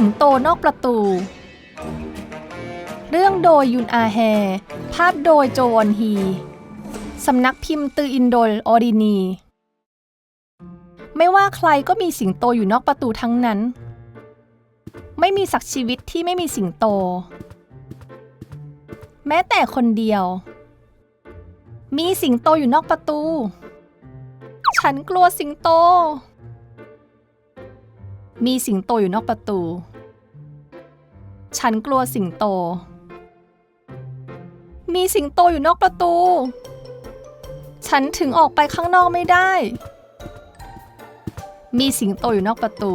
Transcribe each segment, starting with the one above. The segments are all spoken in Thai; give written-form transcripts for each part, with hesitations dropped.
สิงโตนอกประตูเรื่องโดยยุนอาแฮภาพโดยโจวอนฮีสำนักพิมพ์ตืออินโดลออรินีไม่ว่าใครก็มีสิงโตอยู่นอกประตูทั้งนั้นไม่มีสักชีวิตที่ไม่มีสิงโตแม้แต่คนเดียวมีสิงโตอยู่นอกประตูฉันกลัวสิงโตมีสิงโตอยู่นอกประตูฉันกลัวสิงโตมีสิงโตอยู่นอกประตูฉันถึงออกไปข้างนอกไม่ได้มีสิงโตอยู่นอกประตู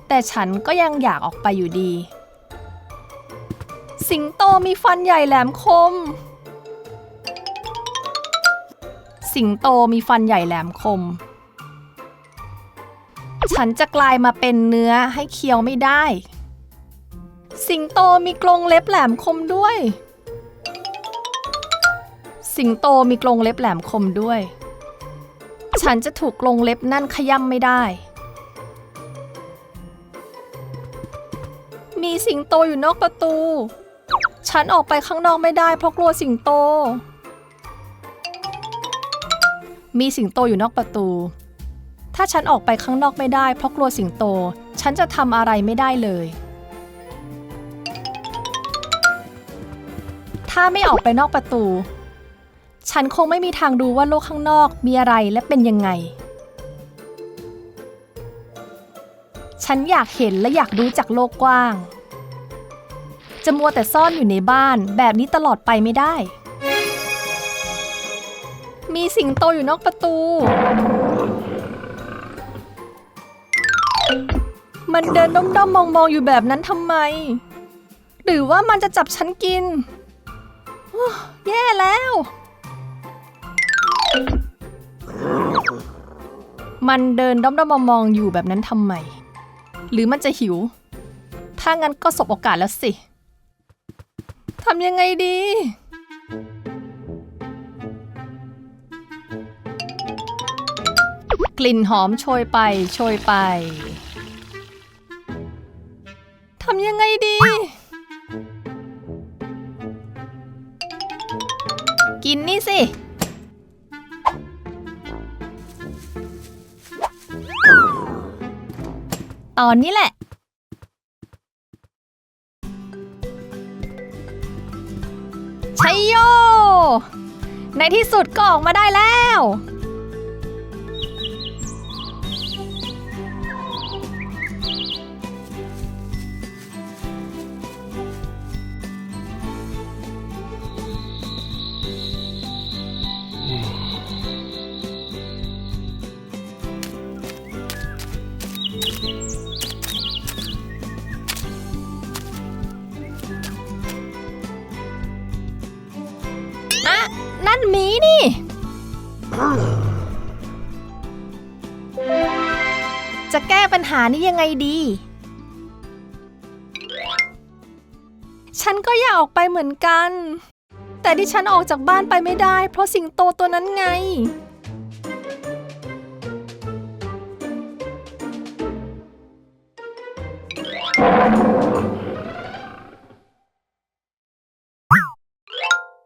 แต่ฉันก็ยังอยากออกไปอยู่ดีสิงโตมีฟันใหญ่แหลมคมสิงโตมีฟันใหญ่แหลมคมฉันจะกลายมาเป็นเนื้อให้เคี้ยวไม่ได้สิงโตมีกรงเล็บแหลมคมด้วยสิงโตมีกรงเล็บแหลมคมด้วยฉันจะถูกกรงเล็บนั่นขย้ำไม่ได้มีสิงโตอยู่นอกประตูฉันออกไปข้างนอกไม่ได้เพราะกลัวสิงโตมีสิงโตอยู่นอกประตูถ้าฉันออกไปข้างนอกไม่ได้เพราะกลัวสิงโตฉันจะทำอะไรไม่ได้เลยถ้าไม่ออกไปนอกประตูฉันคงไม่มีทางดูว่าโลกข้างนอกมีอะไรและเป็นยังไงฉันอยากเห็นและอยากรู้จักโลกกว้างจะมัวแต่ซ่อนอยู่ในบ้านแบบนี้ตลอดไปไม่ได้มีสิงโตอยู่นอกประตูมันเดินด้อมๆมองๆอยู่แบบนั้นทำไมหรือว่ามันจะจับฉันกินแย่แล้วมันเดินด้อมๆมองๆอยู่แบบนั้นทำไมหรือมันจะหิวถ้างั้นก็สบโอกาสแล้วสิทำยังไงดีกลิ่นหอมโชยไปโชยไปทำยังไงดีกินนี่สิตอนนี้แหละชัยโยในที่สุดก็ออกมาได้แล้วนั่นหมีนี่จะแก้ปัญหานี้ยังไงดีฉันก็อยากออกไปเหมือนกันแต่ที่ฉันออกจากบ้านไปไม่ได้เพราะสิงโตตัวนั้นไง